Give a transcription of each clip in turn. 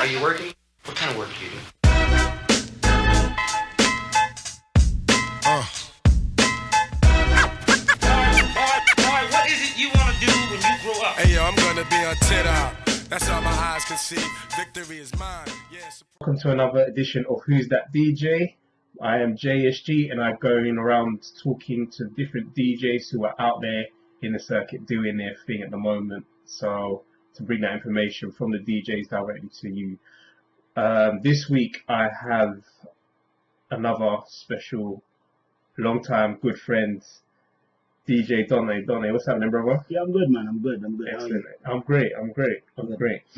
Are you working? What kind of work do you do? What is it you want to do when you grow up? Hey yo, I'm gonna be on TikTok. That's all my eyes can see. Victory is mine. Yes. Welcome to another edition of Who's That DJ? I am JSG and I go around talking to different DJs who are out there in the circuit doing their thing at the moment. So to bring that information from the DJs directly to you. This week I have another special, long-time good friend, DJ Dante. Dante, what's happening, brother? Yeah, I'm good, man. I'm good. Excellent. I'm great.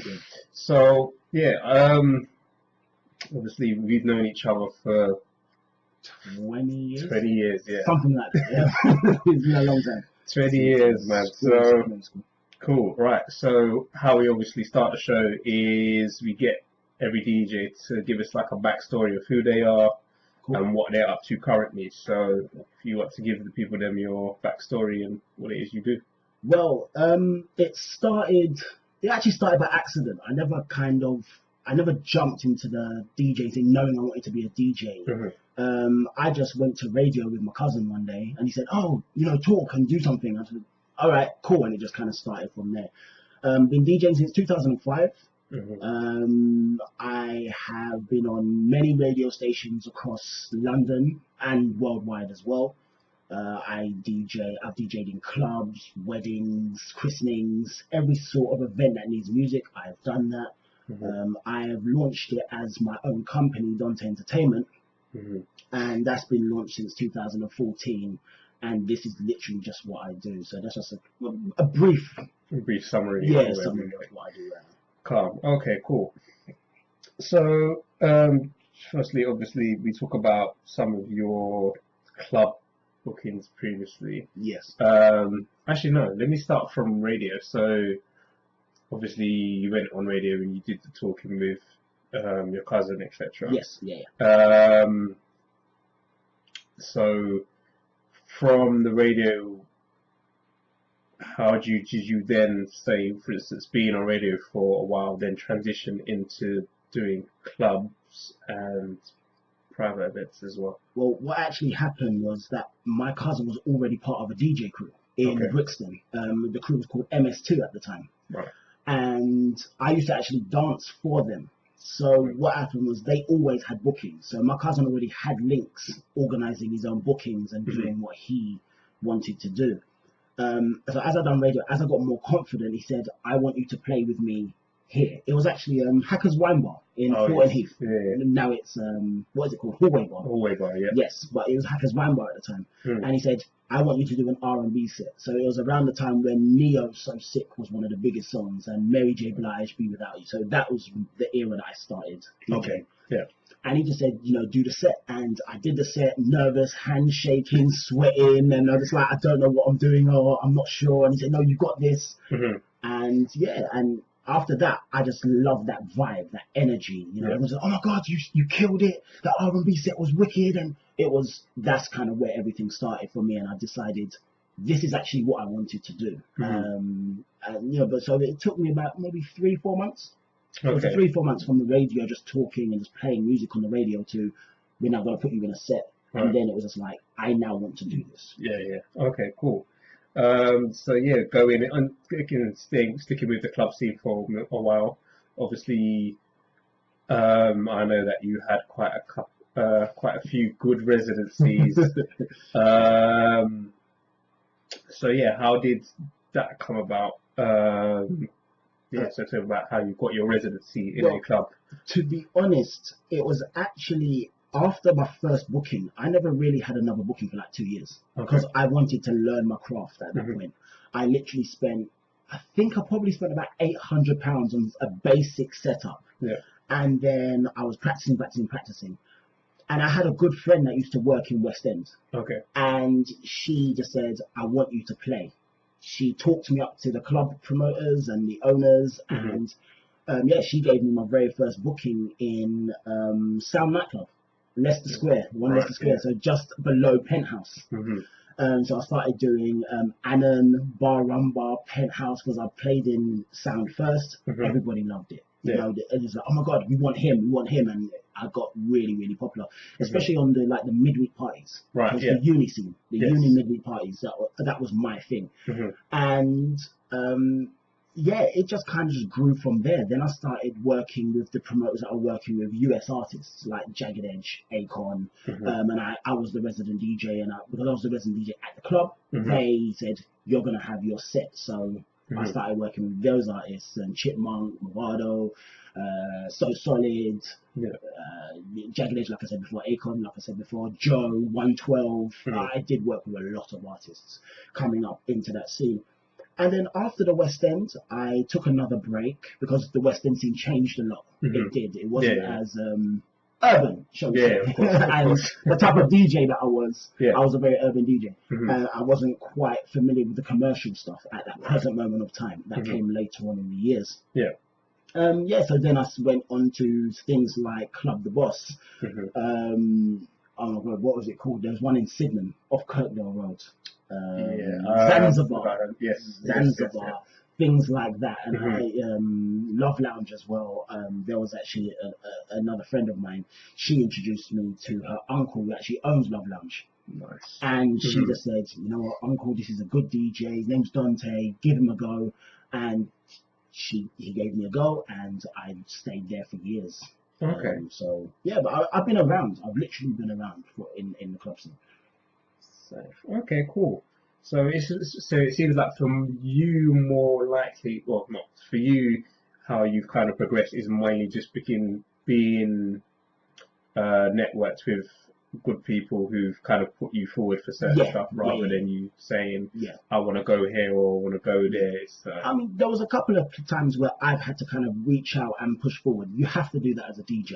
Good. So yeah, obviously we've known each other for 20 years? 20 years, yeah. Something like that, yeah. It's been a long time. 20 years, man. So cool. Right. So how we obviously start the show is we get every DJ to give us like a backstory of who they are. Cool. And what they're up to currently. So if you want to give the people them your backstory and what it is you do. Well, it actually started by accident. I never jumped into the DJ thing knowing I wanted to be a DJ. Mm-hmm. I just went to radio with my cousin one day and he said, oh, talk and do something. I said, all right, cool. And it just kind of started from there. Been DJing since 2005. Mm-hmm. I have been on many radio stations across London and worldwide as well. I've DJed in clubs, weddings, christenings, every sort of event that needs music. I've done that. Mm-hmm. I have launched it as my own company, Dante Entertainment, Mm-hmm. and that's been launched since 2014. And this is literally just what I do. So that's just a brief Summary. summary of what I do right now. Calm. Okay, cool. So, firstly, obviously, we talk about some of your club bookings previously. Yes. Actually, no. Let me start from radio. So, obviously, you went on radio and you did the talking with your cousin, etc. Yes. Yeah. So, from the radio, did you then say, for instance, being on radio for a while, then transition into doing clubs and private events as well? Well, what actually happened was that my cousin was already part of a DJ crew in Brixton. The crew was called MS2 at the time. Right. And I used to actually dance for them. So what happened was they always had bookings. So my cousin already had links organizing his own bookings and doing what he wanted to do. So as I done radio, as I got more confident, he said, I want you to play with me here. It was actually Hacker's Wine Bar in Fulton Heath. Yeah. Now it's, what is it called? Hallway Bar. Hallway Bar, yeah. Yes, but it was Hacker's Wine Bar at the time. And he said, I want you to do an R&B set. So it was around the time when Neo So Sick was one of the biggest songs and Mary J. Blige, Be Without You. So that was the era that I started. Okay, yeah. And he just said, do the set. And I did the set, nervous, handshaking, sweating. And I was like, I don't know what I'm doing or I'm not sure. And he said, no, you got this. Mm-hmm. And yeah, and after that, I just loved that vibe, that energy. It was like, oh my God, you killed it. The R&B set was wicked. And that's kind of where everything started for me. And I decided this is actually what I wanted to do. Mm-hmm. So it took me about maybe 3-4 months. So okay. for 3-4 months from the radio, just talking and just playing music on the radio to, we're now going to put you in a set. Right. And then it was just like, I now want to do this. Yeah. Okay, cool. So yeah, going and sticking with the club scene for a while. Obviously, I know that you had quite a few good residencies. So yeah, how did that come about? So talk about how you got your residency in a club. To be honest, it was actually after my first booking. I never really had another booking for like 2 years because I wanted to learn my craft at that point. I literally spent, I think I probably spent about £800 on a basic setup. Yeah. And then I was practicing. And I had a good friend that used to work in West End. Okay. And she just said, I want you to play. She talked me up to the club promoters and the owners, and she gave me my very first booking in Sound Nightclub, Leicester Square, Leicester Square, so just below Penthouse. So I started doing Annan, Bar Rumba, Penthouse, because I played in Sound first. Everybody loved it. You Yeah. know, it was like, oh my God, we want him, and I got really, really popular, especially on the midweek parties. Right, Because yeah. the uni scene, the Yes. uni midweek parties, that was my thing. And yeah, it just kind of just grew from there. Then I started working with the promoters that are working with US artists like Jagged Edge, Akon, and I was the resident DJ, and because I was the resident DJ at the club, they said you're gonna have your set. So I started working with those artists and Chipmunk, Movado, So Solid, Jagged Edge, like I said before, Akon, like I said before, Joe, 112. I did work with a lot of artists coming up into that scene. And then after the West End, I took another break because the West End scene changed a lot. It did. It wasn't as urban, shall we say. Of course, of And course. the type of DJ that I was a very urban DJ. I wasn't quite familiar with the commercial stuff at that present moment of time. That came later on in the years. So then I went on to things like Club the Boss. Oh my God, what was it called? There was one in Sydenham, off Kirkdale Road. Zanzibar. Zanzibar. Things like that. And I Love Lounge as well. There was actually another friend of mine. She introduced me to her uncle who actually owns Love Lounge. Nice. And she just said, you know what, uncle, this is a good DJ. His name's Dante. Give him a go. And he gave me a go, and I stayed there for years. Okay. So yeah, but I've been around. I've literally been around in the club scene. Okay, cool. So it seems like from you more likely, well, not for you, how you've kind of progressed is mainly just being networked with good people who've kind of put you forward for certain stuff rather than you saying, I want to go here or I want to go there. So. I mean, there was a couple of times where I've had to kind of reach out and push forward. You have to do that as a DJ.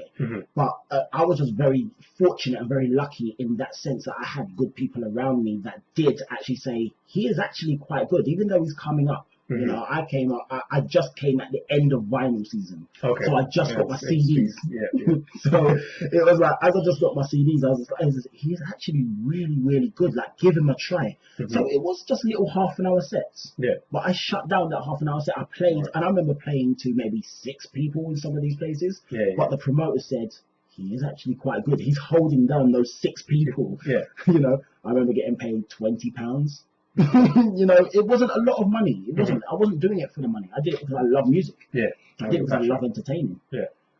But I was just very fortunate and very lucky in that sense that I had good people around me that did actually say, he is actually quite good, even though he's coming up. You know, I just came at the end of vinyl season. Okay. So I just got my CDs. So it was like, as I just got my CDs, I was like, he's actually really, really good. Like, give him a try. So it was just little half-an-hour sets. But I shut down that half-an-hour set. I played, and I remember playing to maybe 6 people in some of these places. But the promoter said, he is actually quite good. He's holding down those 6 people. You know, I remember getting paid £20. You know, it wasn't a lot of money. It wasn't. I wasn't doing it for the money. I did it because I love music. I did it because I love entertaining.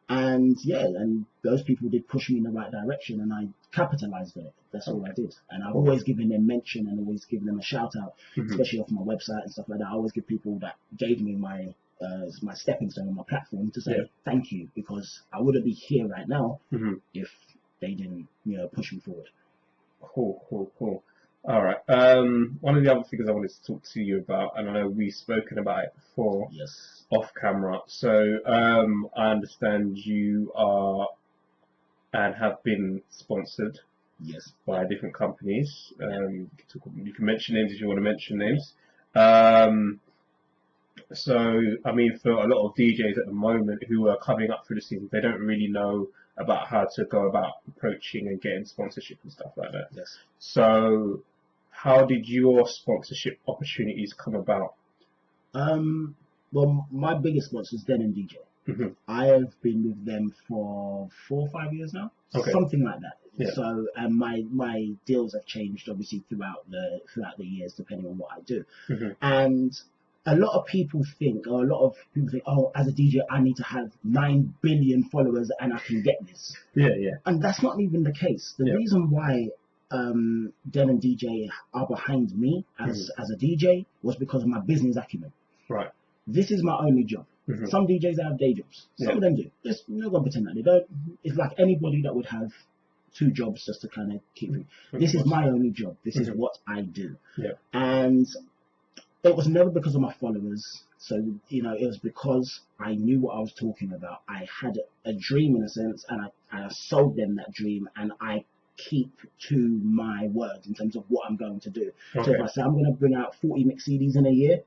And and those people did push me in the right direction, and I capitalized on it. That's all I did. And I've always given them mention and always given them a shout out, especially off my website and stuff like that. I always give people that gave me my stepping stone on my platform to say thank you, because I wouldn't be here right now if they didn't, push me forward. Cool. All right. One of the other things I wanted to talk to you about, and I know we've spoken about it before, off camera. So I understand you are and have been sponsored, by different companies. You can mention names if you want to mention names. So I mean, for a lot of DJs at the moment who are coming up through the scene, they don't really know about how to go about approaching and getting sponsorship and stuff like that. So how did your sponsorship opportunities come about? Well, my biggest sponsor is Den and DJ. I have been with them for 4 or 5 years now, something like that. So, and my deals have changed obviously throughout the years, depending on what I do. And a lot of people think, oh, as a DJ, I need to have 9 billion followers and I can get this. And that's not even the case. The reason why Den and DJ are behind me as a DJ was because of my business acumen. This is my only job. Some DJs have day jobs. Some of them do. Just not gonna pretend that they don't. It's like anybody that would have 2 jobs just to kind of keep me. This is my only job. This is what I do. And it was never because of my followers. So, it was because I knew what I was talking about. I had a dream in a sense, and I sold them that dream, and I keep to my word in terms of what I'm going to do. So Okay. if I say I'm going to bring out 40 mix CDs in a year,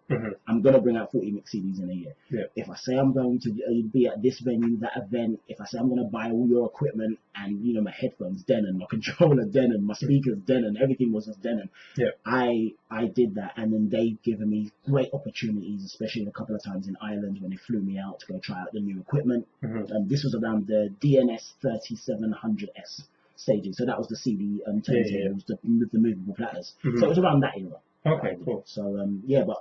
I'm going to bring out 40 mix CDs in a year. Yeah. If I say I'm going to be at this venue, that event, if I say I'm going to buy all your equipment and, you know, my headphones Denon, my controller Denon, my speakers Denon, everything was just Denon. Yeah. I did that, and then they've given me great opportunities, especially a couple of times in Ireland when they flew me out to go try out the new equipment. This was around the DNS 3700S staging, so that was the CD turntables, the movable platters. So it was around that era. Okay, cool. So yeah, but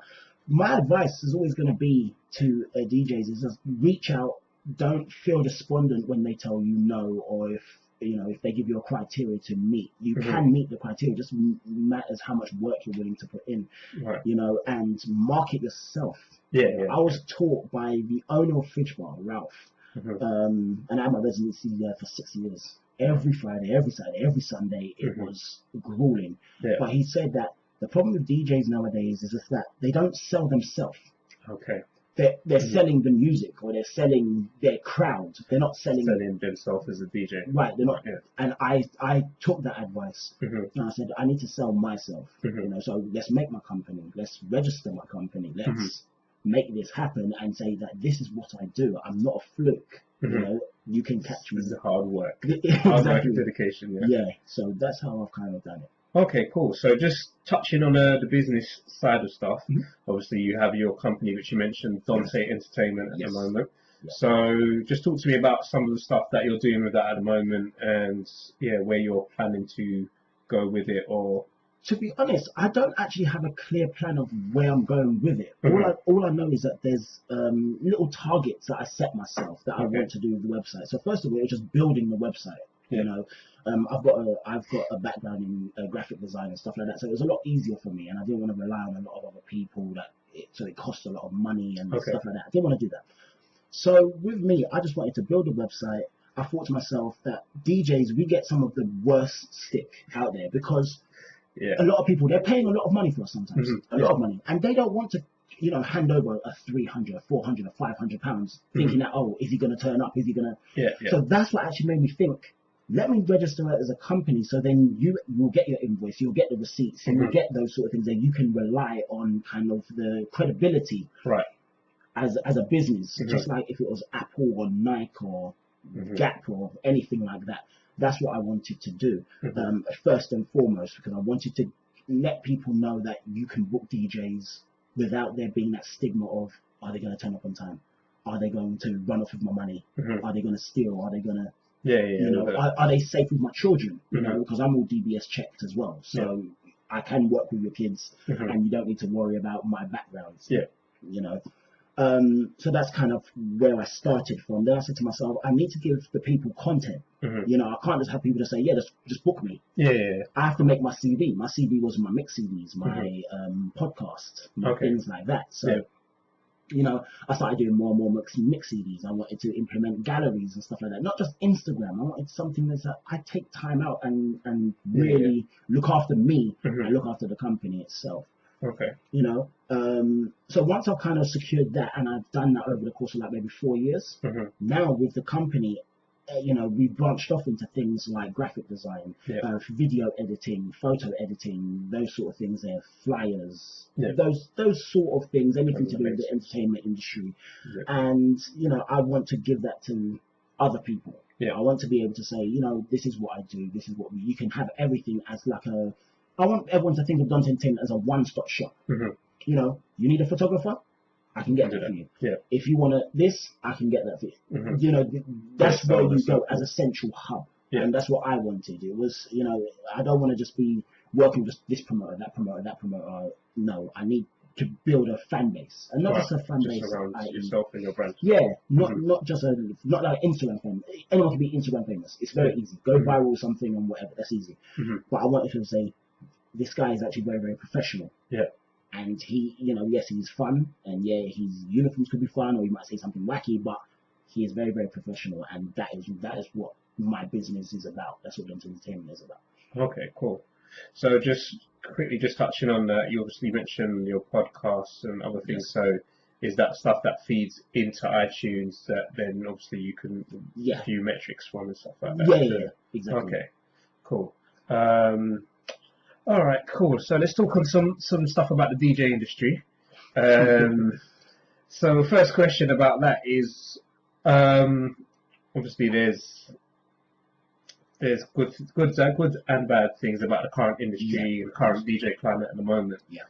my advice is always going to be to DJs is just reach out. Don't feel despondent when they tell you no, or if you know if they give you a criteria to meet. You can meet the criteria. It just matters how much work you're willing to put in. Right. You know, and market yourself. Yeah. I was taught by the owner of Fridge Bar, Ralph, and I had my residency there for 6 years. Every Friday, every Saturday, every Sunday, it was grueling. Yeah. But he said that the problem with DJs nowadays is just that they don't sell themselves. Okay. They're selling the music, or they're selling their crowd. They're not selling themselves as a DJ. Right, they're not. Yeah. And I took that advice, and I said I need to sell myself. You know, so let's make my company. Let's register my company. Let's make this happen and say that this is what I do. I'm not a fluke. You know, you can catch me. It's hard work. Exactly. Hard work and dedication. Yeah. So that's how I've kind of done it. Okay, cool. So just touching on the business side of stuff, obviously you have your company, which you mentioned, Dante Entertainment at the moment. So just talk to me about some of the stuff that you're doing with that at the moment, and where you're planning to go with it. Or to be honest, I don't actually have a clear plan of where I'm going with it. All I know is that there's little targets that I set myself that I want to do with the website. So first of all, it's just building the website. You know, I've got a background in graphic design and stuff like that, so it was a lot easier for me, and I didn't want to rely on a lot of other people so it cost a lot of money and stuff like that. I didn't want to do that. So with me, I just wanted to build a website. I thought to myself that DJs, we get some of the worst stick out there because a lot of people, they're paying a lot of money for us sometimes, a lot of money, and they don't want to, you know, hand over a 300, a 400, a 500 pounds, thinking that, oh, is he going to turn up? Is he going to? So that's what actually made me think, let me register it as a company, so then you will get your invoice, you'll get the receipts, and you'll get those sort of things, and you can rely on kind of the credibility as a business, just like if it was Apple or Nike or Gap or anything like that. That's what I wanted to do, first and foremost, because I wanted to let people know that you can book DJs without there being that stigma of, are they going to turn up on time? Are they going to run off with my money? Are they going to steal? Are they going to you know, are they safe with my children? You know, because I'm all DBS checked as well, so I can work with your kids, and you don't need to worry about my backgrounds. You know, so that's kind of where I started from. Then I said to myself, I need to give the people content. You know, I can't just have people to say, yeah, just book me. I have to make my CV. My CV was my mix CDs, my podcast, things like that. So. You know, I started doing more and more mix CDs. I wanted to implement galleries and stuff like that. Not just Instagram. I wanted something that I take time out and really look after me and look after the company itself. You know, so once I've kind of secured that, and I've done that over the course of like maybe 4 years, now with the company, you know, we've branched off into things like graphic design, video editing, photo editing, those sort of things there, flyers, those sort of things, anything to do with the entertainment industry. And, you know, I want to give that to other people. I want to be able to say, you know, this is what I do, this is what you can have everything as like I want everyone to think of Dante Entertainment as a one-stop shop. You know, you need a photographer? I can get that for you. If you want this, I can get that for you. You know, that's where you go as a central hub. And that's what I wanted. It was, you know, I don't want to just be working with this promoter, that promoter, that promoter. No, I need to build a fan base. And not just a fan base around yourself and your brand. Not just not like Instagram famous. Anyone can be Instagram famous. It's very easy. Go viral something and whatever. That's easy. But I wanted to say, this guy is actually very, very professional. And he, you know, yes, he's fun, and his uniforms could be fun, or you might say something wacky, but he is very, very professional, and that is what my business is about. That's what Dante Entertainment is about. Okay, cool. So just quickly, just touching on that, you obviously mentioned your podcasts and other things. So is that stuff that feeds into iTunes that then obviously you can view metrics from and stuff like that? Exactly. Okay, cool. All right, cool. So let's talk on some stuff about the DJ industry. So first question about that is, obviously there's good and bad things about the current industry and current DJ climate at the moment. Yeah.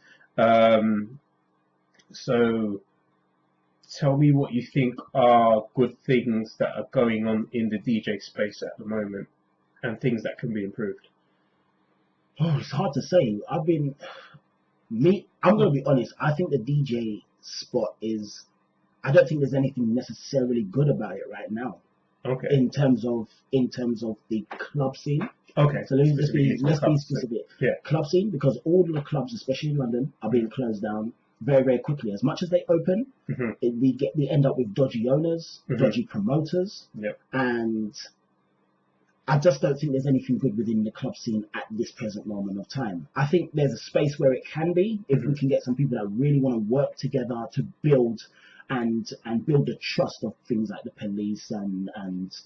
So tell me what you think are good things that are going on in the DJ space at the moment and things that can be improved. Oh, it's hard to say. I'm going to be honest. I think the DJ spot I don't think there's anything necessarily good about it right now. Okay. In terms of the club scene. Okay. So let's be specific. Yeah. Club scene, because all of the clubs, especially in London, are being closed down very, very quickly. As much as they open, we end up with dodgy owners, dodgy promoters, and I just don't think there's anything good within the club scene at this present moment of time. I think there's a space where it can be if we can get some people that really want to work together to build and build the trust of things like the police and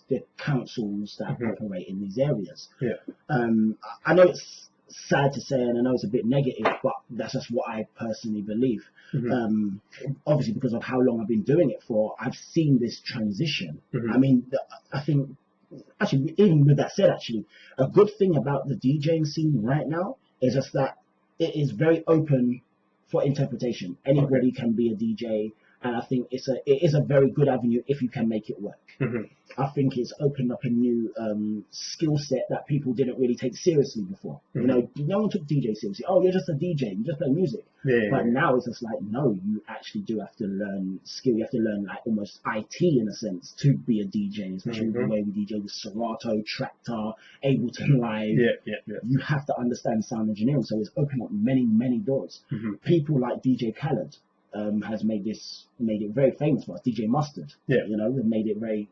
the councils that operate in these areas. Yeah. I know it's sad to say, and I know it's a bit negative, but that's just what I personally believe. Obviously, because of how long I've been doing it for, I've seen this transition. I mean, I think, actually, even with that said, actually, a good thing about the DJing scene right now is just that it is very open for interpretation. Anybody can be a DJ. And I think it is a very good avenue if you can make it work. I think it's opened up a new skill set that people didn't really take seriously before. You know, no one took DJ seriously. Oh, you're just a DJ, you just play music. But now it's just like, no, you actually do have to learn skill. You have to learn like almost IT in a sense to be a DJ, especially the way we DJ with Serato, Tractor, Ableton Live. You have to understand sound engineering. So it's opened up many, many doors. People like DJ Khaled. Has made it very famous for us. DJ Mustard, you know, have made it very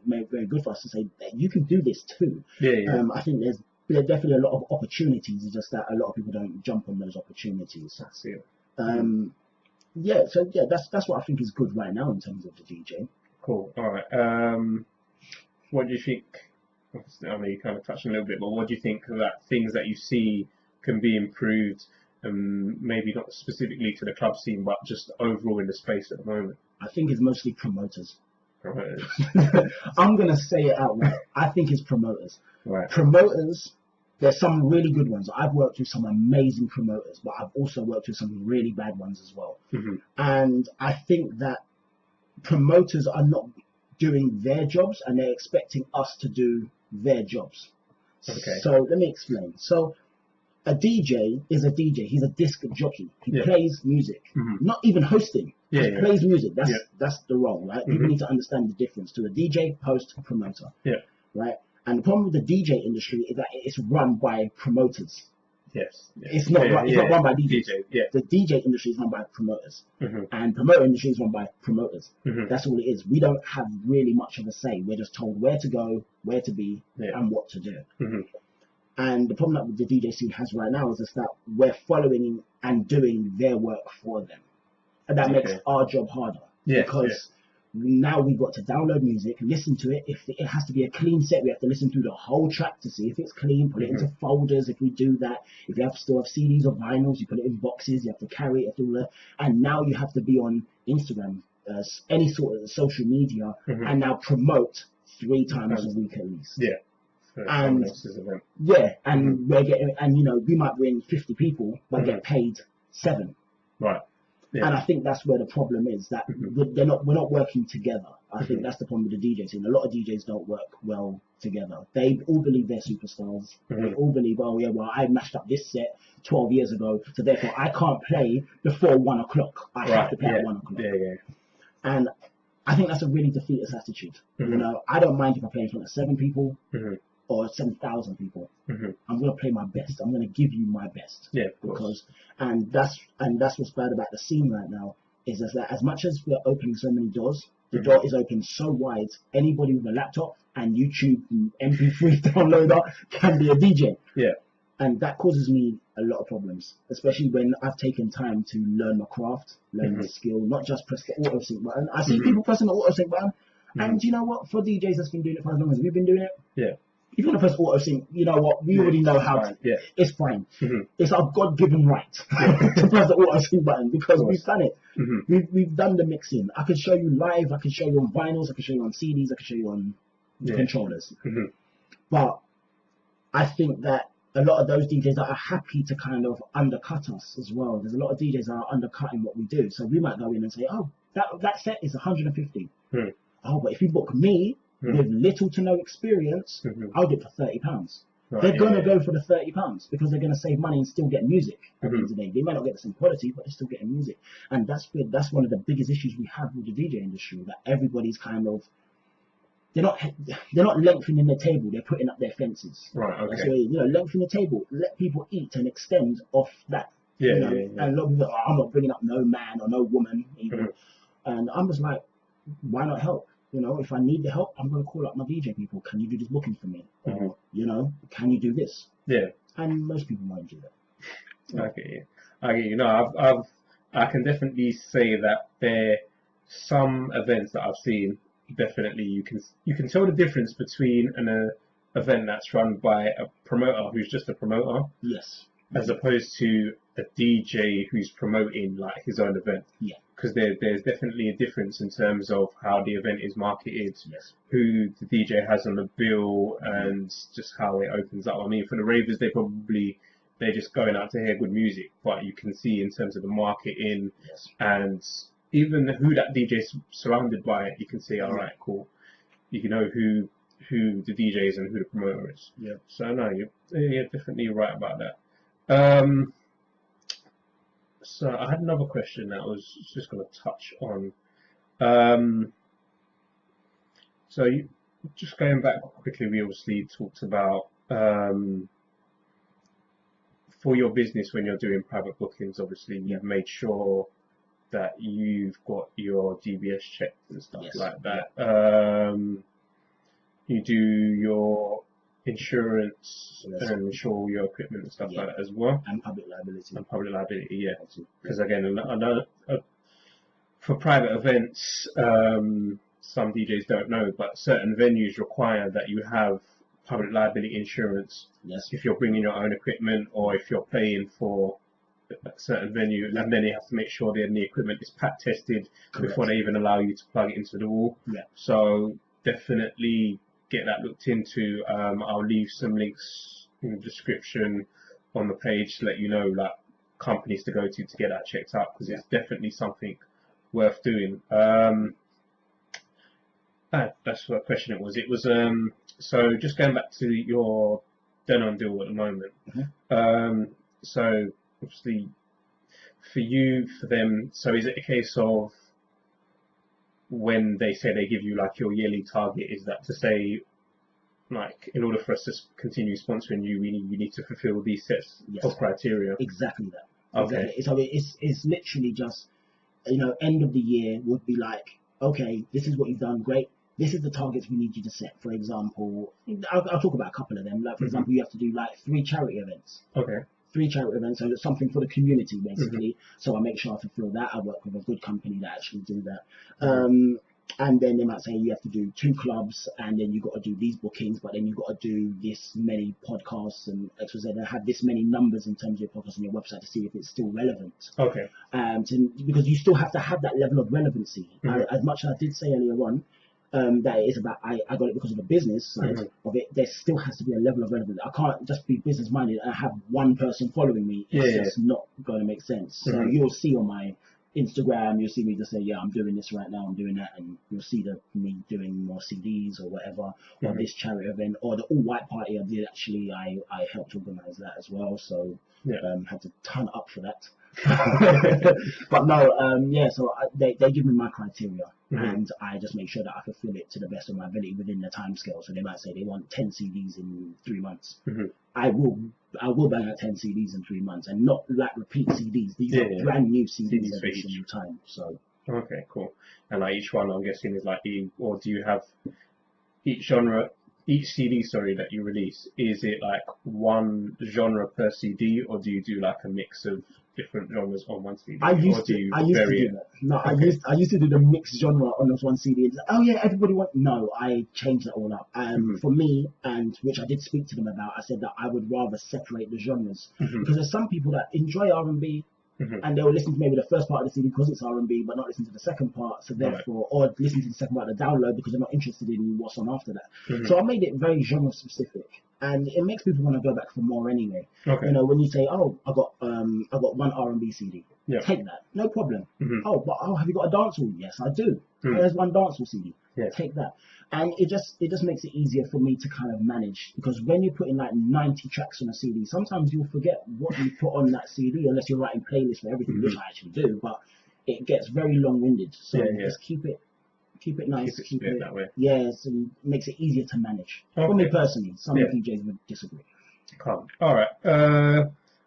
good for us to say that you can do this too. I think there's definitely a lot of opportunities. It's just that a lot of people don't jump on those opportunities. That's it. That's what I think is good right now in terms of the DJ. Cool. All right. What do you think? I know you kind of touched on a little bit, but what do you think that things that you see can be improved? Maybe not specifically to the club scene, but just overall in the space at the moment. I think it's mostly promoters. Promoters. I'm going to say it outright. I think it's promoters. Right. Promoters, there's some really good ones. I've worked with some amazing promoters, but I've also worked with some really bad ones as well. And I think that promoters are not doing their jobs and they're expecting us to do their jobs. Okay. So let me explain. So a DJ is a DJ. He's a disc jockey. He plays music, not even hosting. He plays music. That's the role, right? People need to understand the difference to a DJ, host, promoter. Right. And the problem with the DJ industry is that it's run by promoters. It's not run by DJs. The DJ industry is run by promoters, and promoter industry is run by promoters. That's all it is. We don't have really much of a say. We're just told where to go, where to be, and what to do. And the problem that the DJ scene has right now is just that we're following and doing their work for them. And that makes our job harder. Because now we've got to download music, listen to it. If it has to be a clean set, we have to listen through the whole track to see if it's clean, put it into folders if we do that. If you have to still have CDs or vinyls, you put it in boxes, you have to carry it, and now you have to be on Instagram, any sort of social media, and now promote 3 times a week at least. And we're getting, and you know, we might bring 50 people but get paid 7. And I think that's where the problem is, that we're not working together. I think that's the problem with the DJ scene. A lot of DJs don't work well together. They all believe they're superstars. They all believe, oh yeah, well, I mashed up this set 12 years ago, so therefore I can't play before 1 o'clock. I have to play at 1 o'clock. And I think that's a really defeatist attitude. You know, I don't mind if I play in front of 7 people. Or 7,000 people. I'm going to play my best. I'm going to give you my best. Because and that's what's bad about the scene right now, is that as much as we're opening so many doors, the door is open so wide. Anybody with a laptop and YouTube MP3 downloader can be a DJ. And that causes me a lot of problems, especially when I've taken time to learn my craft, learn my skill, not just press the auto sync button. I see people pressing the auto sync button, and you know what? For DJs that's been doing it for as long as we've been doing it, if you want to press auto sync, you know what? We already know how. Yeah. It's fine. Mhm. It's our God-given right to press the auto sync button because we've done it. Mhm. We've done the mixing. I can show you live. I can show you on vinyls. I can show you on CDs. I can show you on controllers. Mhm. But I think that a lot of those DJs are happy to kind of undercut us as well. There's a lot of DJs that are undercutting what we do. So we might go in and say, oh, that set is 150. Mhm. Oh, but if you book me with little to no experience, I'll do it for £30. Right, They're going to go for the £30 because they're going to save money and still get music at the end of the day. They might not get the same quality, but they're still getting music. And that's one of the biggest issues we have with the DJ industry, that everybody's kind of, they're not lengthening the table, they're putting up their fences. Right, okay. So, lengthen the table, let people eat and extend off that. Yeah, And a lot of people, I'm not bringing up no man or no woman even. And I'm just like, why not help? If I need the help, I'm going to call up my DJ people. Can you do this booking for me? Or, can you do this? Yeah. And most people won't do that. I get you. No, I can definitely say that there some events that I've seen. Definitely, you can tell the difference between an event that's run by a promoter who's just a promoter, yes, as opposed to a DJ who's promoting like his own event. Yeah. Because there's definitely a difference in terms of how the event is marketed, yes, who the DJ has on the bill, and just how it opens up. I mean, for the ravers, they're just going out to hear good music, but you can see in terms of the marketing yes, and even who that DJ is surrounded by, you can see, all right, cool. You know who the DJ is and who the promoter is. Yeah. So no, you're definitely right about that. So I had another question that I was just going to touch on. So just going back quickly, we obviously talked about for your business when you're doing private bookings. Obviously, you've made sure that you've got your DBS checked and stuff like that. You do your insurance and insure your equipment and stuff like that as well. And public liability. Yeah. Because again, for private events, some DJs don't know, but certain venues require that you have public liability insurance. Yes. If you're bringing your own equipment or if you're paying for a certain venue, and then you have to make sure that the equipment is pack tested before they even allow you to plug it into the wall. Yeah. So definitely get that looked into. I'll leave some links in the description on the page to let you know like companies to go to get that checked out, because it's definitely something worth doing. That's what question it was. It was so just going back to your Denon deal at the moment. So obviously for them, so is it a case of when they say they give you like your yearly target, is that to say like in order for us to continue sponsoring you, we need to fulfill these sets of criteria? Exactly that. Okay. Exactly. So it's literally just, end of the year would be like, okay, this is what you've done, great. This is the targets we need you to set. For example, I'll talk about a couple of them. Like for example, you have to do like 3 charity events. Okay. 3 charity events, so it's something for the community basically. So I make sure I fulfill that. I work with a good company that actually do that. And then they might say you have to do 2 clubs, and then you got to do these bookings, but then you got to do this many podcasts and XYZ, and have this many numbers in terms of your podcast on your website to see if it's still relevant. Okay. Because you still have to have that level of relevancy. As much as I did say earlier on, that it is about I got it because of the business side of it, there still has to be a level of relevance. I can't just be business minded and have one person following me. It's just not going to make sense. So you'll see on my Instagram, you'll see me just say, yeah, I'm doing this right now, I'm doing that, and you'll see me doing more CDs or whatever, or this charity event, or the all white party I did actually, I helped organize that as well, so had to turn up for that. But no, so they give me my criteria, and I just make sure that I fulfill it to the best of my ability within the time scale. So they might say they want 10 CDs in 3 months. I will bang out 10 CDs in 3 months, and not like repeat CDs. These are brand new CDs every single time. So okay, cool. And like each one, I'm guessing is like or do you have each genre each CD, sorry, that you release, is it like one genre per CD, or do you do like a mix of different genres on one CD? I used to do that. No, Okay. I used to do the mixed genre on this one CD. It's like, oh yeah, everybody wants. No, I changed that all up. For me, and which I did speak to them about, I said that I would rather separate the genres because there's some people that enjoy R&B. And they will listen to maybe the first part of the CD because it's R&B, but not listen to the second part. So therefore, or listen to the second part of the download because they're not interested in what's on after that. So I made it very genre specific, and it makes people want to go back for more anyway. Okay. You know, when you say, "Oh, I got one R&B CD," Yeah. take that, no problem. Oh, have you got a dancehall? Yes, I do. There's one dancehall CD. Yeah. Take that. And it just makes it easier for me to kind of manage, because when you put in like 90 tracks on a CD, sometimes you'll forget what you put on that CD unless you're writing playlists for everything, which I actually do. But it gets very long-winded, so just keep it nice, keep it that way. Yeah, so it makes it easier to manage. For me personally, some DJs would disagree. Calm. All right.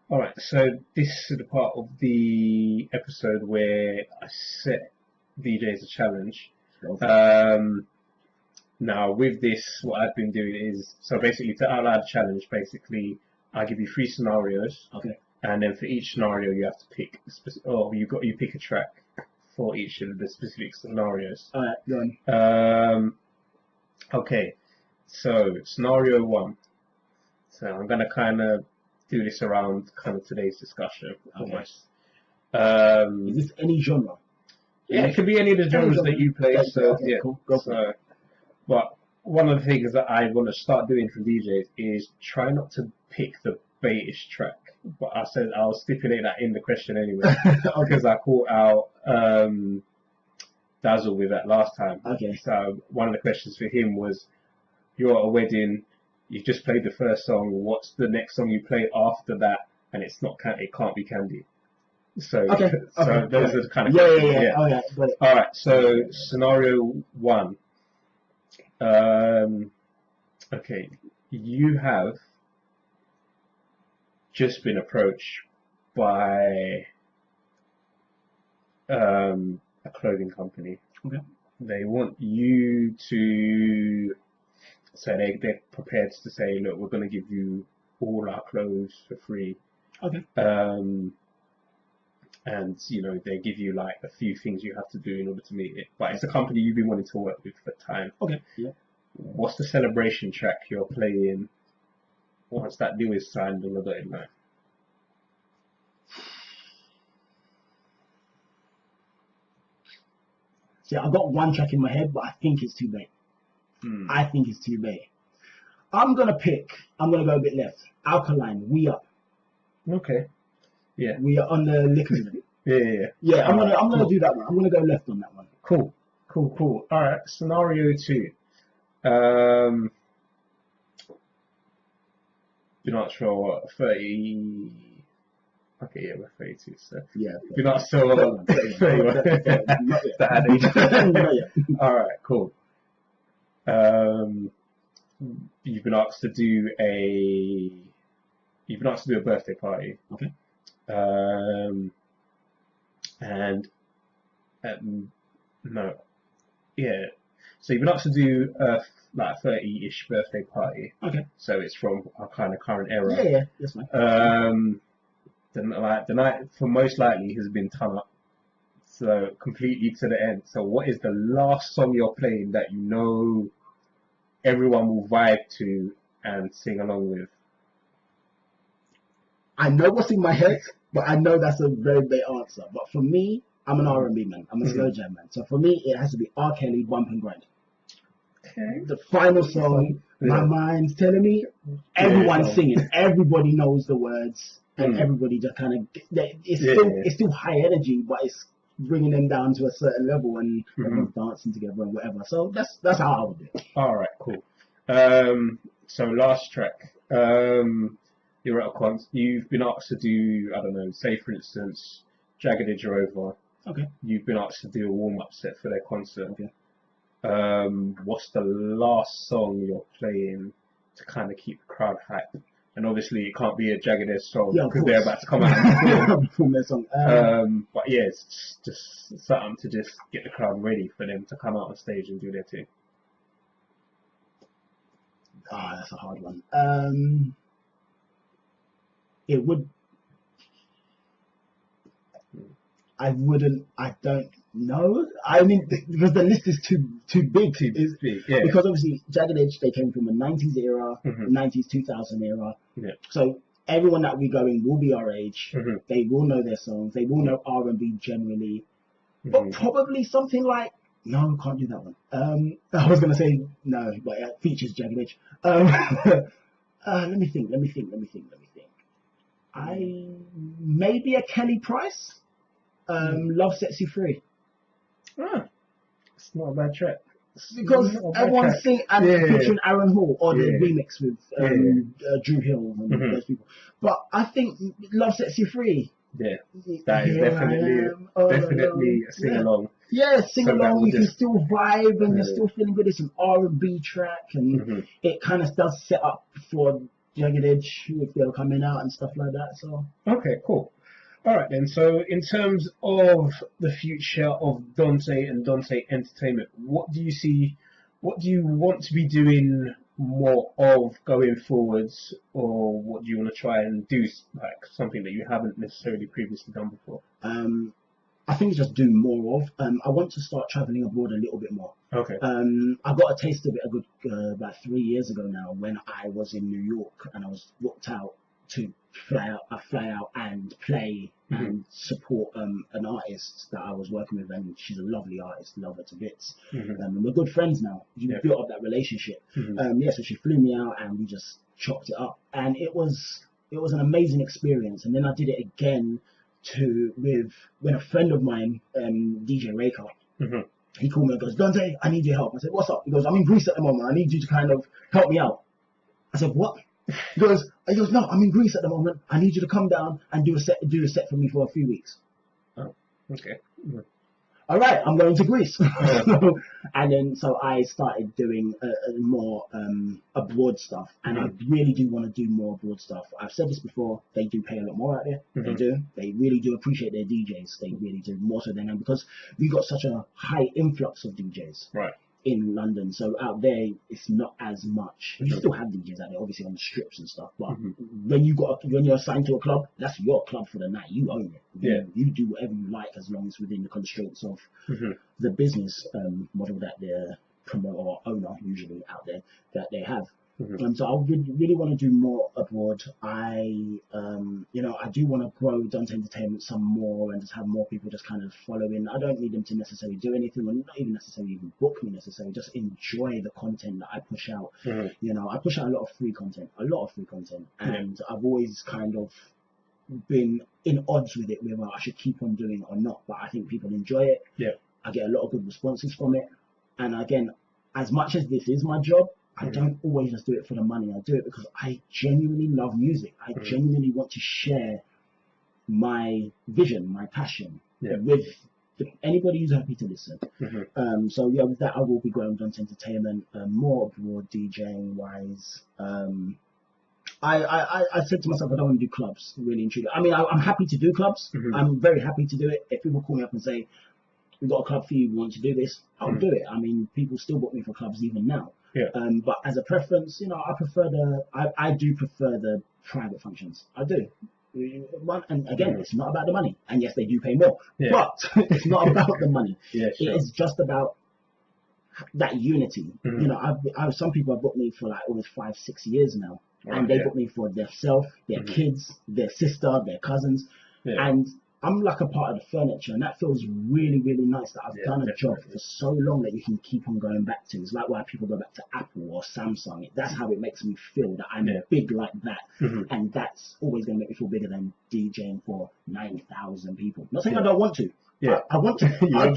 All right. So this is the part of the episode where I set DJs a challenge. Now with this, what I've been doing is, so basically to outline the challenge, basically I give you 3 scenarios. Okay. And then for each scenario you have to pick, you pick a track for each of the specific scenarios. All right, go on. Okay. So scenario 1. So I'm gonna kind of do this around kind of today's discussion almost. Is this any genre? Yeah, it could be any of the genres that you play. So okay, yeah, cool. Go for it. But one of the things that I want to start doing for DJs is try not to pick the baitish track. But I said I'll stipulate that in the question anyway, because I caught out Dazzle with that last time. Okay. So one of the questions for him was, you're at a wedding, you've just played the first song, what's the next song you play after that? And it can't be Candy. So, so those are the kind of questions. Yeah. Oh yeah, got it. All right. So scenario 1. Okay, you have just been approached by a clothing company. Okay. They want you to, so they're prepared to say, look, we're going to give you all our clothes for free. Okay. And you know, they give you like a few things you have to do in order to meet it. But it's a company you've been wanting to work with for time. Okay. Yeah. What's the celebration track you're playing once that deal is signed on the dotted line? See, I've got one track in my head, but I think it's too big. I think it's too big. I'm gonna go a bit left. Alkaline, We Up. Okay. Yeah. We are on the liquor. Yeah. I'm gonna do that one. I'm gonna go left on that one. Cool. All right. Scenario 2. You're not sure 30. Okay, yeah, we're 32. So yeah. You're not sure 31. All right. Cool. You've been asked to do a birthday party. Okay. So you've been asked to do like a 30-ish birthday party. Okay. So it's from our kind of current era. Yeah, that's fine. The night for most likely has been turn up, so completely to the end. So what is the last song you're playing that you know everyone will vibe to and sing along with? I know what's in my head, but I know that's a very big answer. But for me, I'm an R&B man. I'm a slow jam man. So for me, it has to be R. Kelly, Bump and Grind. Okay. The final song, my mind's telling me, everyone's singing. Everybody knows the words, and everybody just kind of, it's still high energy, but it's bringing them down to a certain level, and everyone's dancing together and whatever. So that's how I would do it. All right, cool. So last track. You're at a concert. You've been asked to do, I don't know, say for instance, Jagged Edge Rover. Okay. You've been asked to do a warm-up set for their concert. Okay. What's the last song you're playing to kind of keep the crowd hyped? And obviously it can't be a Jagged Edge song because they're about to come out and perform their song. but yeah, it's just something to just get the crowd ready for them to come out on stage and do their thing. That's a hard one. It would. I wouldn't. I don't know. I mean, because the list is too big. Yeah. Because obviously, Jagged Edge, they came from the 90s era, Mhm. 90s 2000 era. Yeah. So everyone that we go in will be our age. Mhm. They will know their songs. They will know R&B generally. But probably something like, no, we can't do that one. I was gonna say no, but it features Jagged Edge. Let me think. I maybe a Kelly Price. Love Sets You Free. It's not a bad track. Because Not a bad everyone's track. singing and featuring Aaron Hall or the Yeah. remix with Drew Hill and Mhm. those people. But I think Love Sets You Free. Yeah, that is Here I definitely am, all definitely alone. a sing along. Yeah, sing So that along. will You can just- still vibe and you're Yeah. still feeling good. It's an R&B track, and Mhm. it kind of does set up for Jagged Edge if they're coming out and stuff like that. So Okay, cool. All right then. So in terms of the future of Dante and Dante Entertainment, what do you see? What do you want to be doing more of going forwards, or what do you want to try and do, like something that you haven't necessarily previously done before? I think just do more of. I want to start traveling abroad a little bit more. Okay. I got a taste of it about 3 years ago now when I was in New York and I was booked out to fly out and play and support an artist that I was working with, and she's a lovely artist, love her to bits. And we're good friends now. We built up that relationship. So she flew me out and we just chopped it up, and it was an amazing experience. And then I did it again when a friend of mine, DJ Raker, he called me and goes, Dante, I need your help. I said, what's up? He goes, I'm in Greece at the moment. I need you to kind of help me out. I said, what? He goes, no, I'm in Greece at the moment. I need you to come down and do a set for me for a few weeks. Oh, okay. All right, I'm going to Greece. And then so I started doing more abroad stuff, and I really do want to do more abroad stuff. I've said this before, they do pay a lot more out there. They do. They really do appreciate their DJs. They really do, more so than them, because we got such a high influx of DJs. Right. In London, so out there it's not as much. You still have DJs out there, obviously on the strips and stuff, but when you're assigned to a club, that's your club for the night. You own it. You do whatever you like as long as within the constraints of the business model that the promoter or owner usually out there that they have. So I really want to do more abroad. I do want to grow Dante Entertainment some more and just have more people just kind of following. I don't need them to necessarily do anything, or not even necessarily even book me necessarily. Just enjoy the content that I push out. I push out a lot of free content, and I've always kind of been in odds with it, whether I should keep on doing it or not. But I think people enjoy it. I get a lot of good responses from it, and again, as much as this is my job, I don't always just do it for the money. I do it because I genuinely love music. I genuinely want to share my vision, my passion with anybody who's happy to listen. With that, I will be growing Dance Entertainment, more abroad DJing wise. I said to myself, I don't want to do clubs, really and truly. I mean, I'm happy to do clubs. I'm very happy to do it. If people call me up and say, we've got a club for you, we want to do this, I'll do it. I mean, people still book me for clubs even now. But as a preference, I do prefer the private functions. I do. And again, it's not about the money. And yes, they do pay more, but it's not about the money. It is just about that unity. Some people have booked me for like almost 5-6 years now, and they book me for their self, their kids, their sister, their cousins, and I'm like a part of the furniture, and that feels really, really nice that I've done a job for so long that you can keep on going back to. It's like why people go back to Apple or Samsung. That's how it makes me feel, that I'm big like that. And that's always going to make me feel bigger than DJing for 9,000 people. Not saying I don't want to. I want to. I want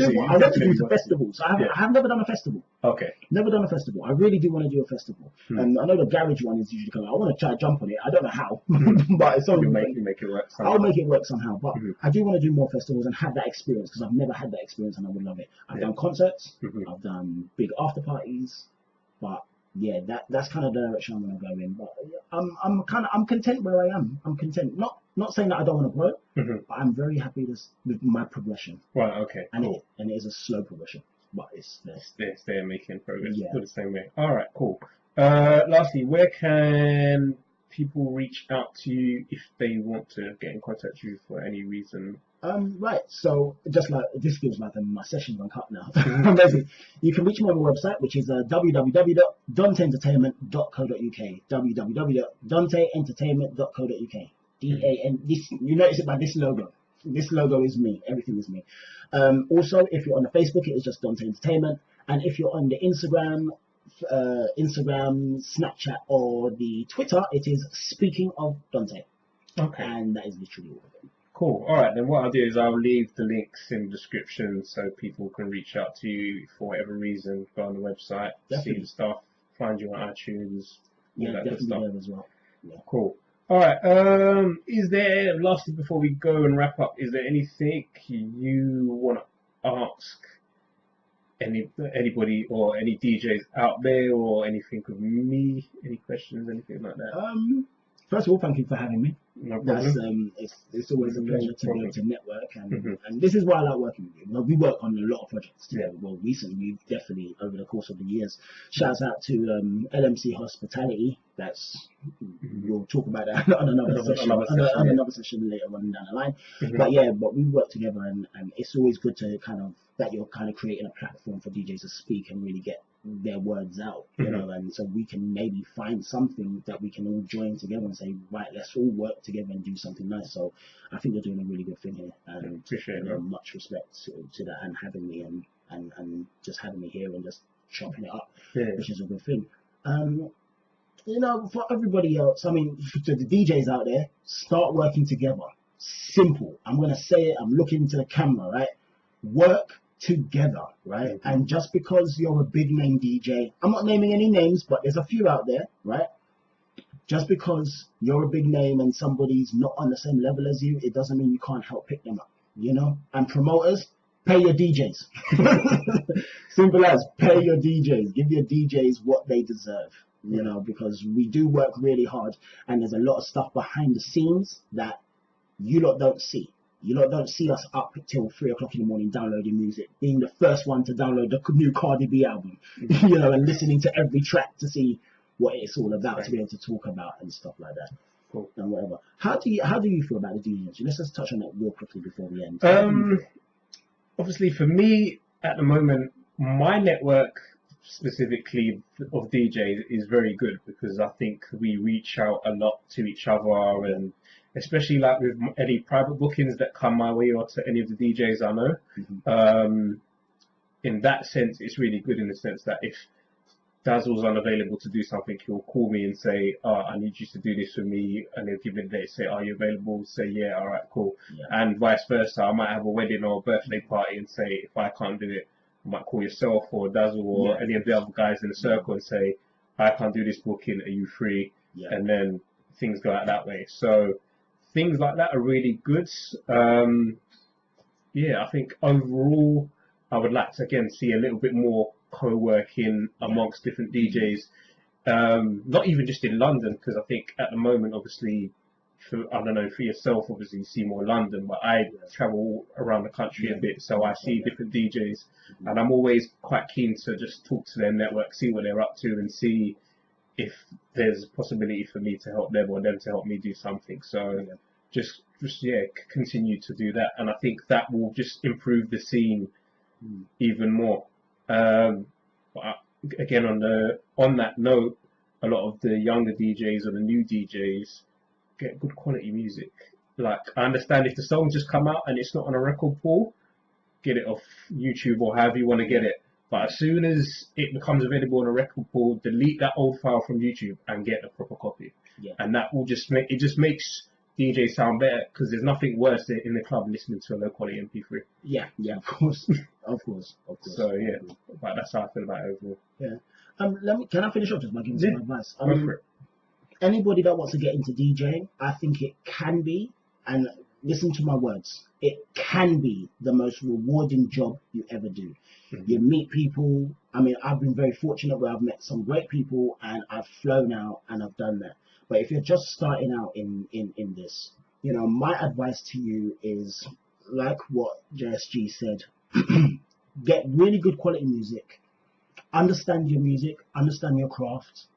to do the festivals. I have never done a festival. Okay. Never done a festival. I really do want to do a festival. And I know the garage one is usually coming. I want to try to jump on it. I don't know how, but it's only make it work somehow. I'll make it work somehow. But I do want to do more festivals and have that experience, because I've never had that experience and I would love it. I've done concerts. I've done big after parties, but that's kind of the direction I'm going to go in. But I'm content where I am. I'm content. Not saying that I don't want to grow, but I'm very happy with my progression. Right. Okay. And Cool. it is a slow progression, but it's there. They're making progress. Yeah. Feel the same way. All right. Cool. Lastly, where can people reach out to you if they want to get in contact with you for any reason? Right, so just like this feels like my session's on cut now. Basically, you can reach me on the website, which is www.danteentertainment.co.uk. www.danteentertainment.co.uk. This, you notice it by this logo. This logo is me. Everything is me. Also, if you're on the Facebook, it is just Dante Entertainment, and if you're on the Instagram, Snapchat, or the Twitter, it is Speaking of Dante. Okay. And that is literally all of it. Cool. All right, then what I'll do is I'll leave the links in the description so people can reach out to you for whatever reason. Go on the website, see the stuff, find you on iTunes, all that good stuff. There as well. Yeah. Cool. All right. Is there, lastly, before we go and wrap up, is there anything you want to ask anybody or any DJs out there, or anything of me? Any questions, anything like that? First of all, thank you for having me. No problem. It's always a pleasure to be able to network, and this is why I like working with you. You know, we work on a lot of projects together. Well, recently, we've definitely over the course of the years. Shouts out to LMC Hospitality. We'll talk about that on another session later on down the line. But we work together, and it's always good to that you're creating a platform for DJs to speak and really get their words out, you know, and so we can maybe find something that we can all join together and say, right, let's all work together and do something nice. So I think you're doing a really good thing here, and appreciate it. Much respect to that, and having me and just having me here and just chopping it up, which is a good thing. You know, for everybody else, I mean, to the DJs out there, start working together. Simple. I'm gonna say it. I'm looking to the camera, right? Work together, right? And just because you're a big name DJ, I'm not naming any names, but there's a few out there, right? Just because you're a big name and somebody's not on the same level as you, it doesn't mean you can't help pick them up, you know? And promoters, pay your DJs. Simple as, pay your DJs. Give your DJs what they deserve, you know, because we do work really hard, and there's a lot of stuff behind the scenes that you lot don't see. You lot don't see us up till 3 o'clock in the morning downloading music, being the first one to download the new Cardi B album, you know, and listening to every track to see what it's all about, to be able to talk about and stuff like that. Cool. And whatever. How do you feel about the DJs? Let's just touch on that real quickly before we end. Obviously, for me at the moment, my network specifically of DJs is very good, because I think we reach out a lot to each other, and especially like with any private bookings that come my way or to any of the DJs I know. In that sense, it's really good in the sense that if Dazzle's unavailable to do something, he'll call me and say, I need you to do this for me, and he'll give me the date, say, are you available? Say, yeah, all right, cool. And vice versa, I might have a wedding or a birthday party and say, if I can't do it, I might call yourself or Dazzle or any of the other guys in the circle and say, I can't do this booking, are you free? And then things go out that way. So things like that are really good. I think overall, I would like to again see a little bit more co-working amongst different DJs, not even just in London, because I think at the moment, obviously, I don't know, for yourself, obviously you see more London, but I travel around the country a bit, so I see different DJs, and I'm always quite keen to just talk to their network, see what they're up to, and see if there's a possibility for me to help them or them to help me do something. So just continue to do that, and I think that will just improve the scene even more. But again, on that note, a lot of the younger DJs or the new DJs get good quality music. Like, I understand if the song just come out and it's not on a record pool, get it off YouTube or however you want to get it. But as soon as it becomes available on a record pool, delete that old file from YouTube and get a proper copy. And that will just makes DJ sound better, because there's nothing worse in the club listening to a low quality MP3. Of course. So but that's how I feel about it overall. Can I finish off just by giving some advice? Anybody that wants to get into DJing, I think it can be, and listen to my words, it can be the most rewarding job you ever do. You meet people. I mean, I've been very fortunate where I've met some great people, and I've flown out and I've done that. But if you're just starting out in this, you know, my advice to you is, like what JSG said, get really good quality music, understand your music, understand your craft,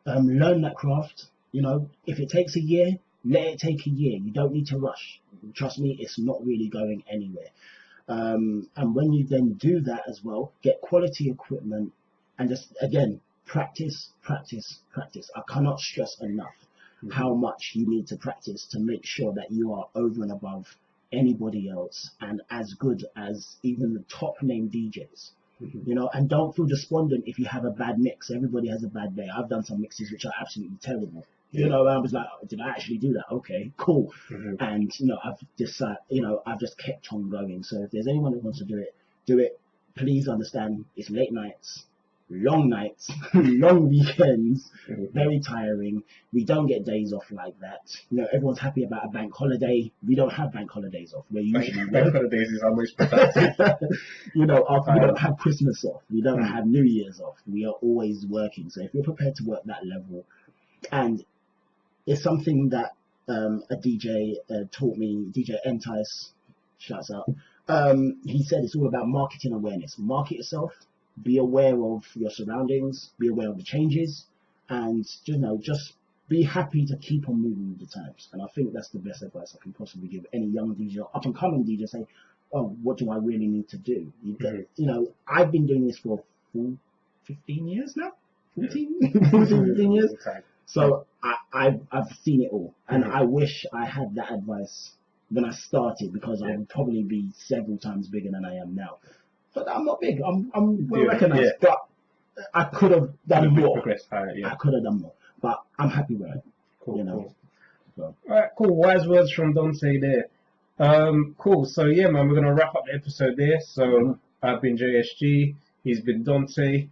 Learn that craft. You know, if it takes a year, let it take a year. You don't need to rush. Trust me, it's not really going anywhere. And when you then do that as well, get quality equipment and just, again, practice, practice, practice. I cannot stress enough how much you need to practice to make sure that you are over and above anybody else and as good as even the top name DJs. You know, and don't feel despondent if you have a bad mix. Everybody has a bad day. I've done some mixes which are absolutely terrible. You know, I was like, did I actually do that? Okay, cool. And you know, I've just I've just kept on going. So if there's anyone who wants to do it. Please understand, it's late nights, long weekends, very tiring. We don't get days off like that. You know, everyone's happy about a bank holiday. We don't have bank holidays off. We're usually bank holidays is our most productive. you know, we don't have Christmas off. We don't have New Year's off. We are always working. So if you're prepared to work that level, and it's something that a DJ taught me, DJ Entice, shouts out. He said it's all about marketing awareness. Market yourself, be aware of your surroundings, be aware of the changes, and you know, just be happy to keep on moving with the times. And I think that's the best advice I can possibly give any young DJ, up and coming DJ. Say, oh, what do I really need to do? You know, I've been doing this for 15 years now, 15 years. So I've seen it all, and I wish I had that advice when I started, because I would probably be several times bigger than I am now. But I'm not big. I'm well recognized, but I could have done more. I could have done more, but I'm happy with it. Cool, you know. cool. All right, cool. Wise words from Dante there. Cool. So yeah, man, we're gonna wrap up the episode there. So I've been JSG. He's been Dante.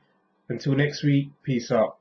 Until next week. Peace out.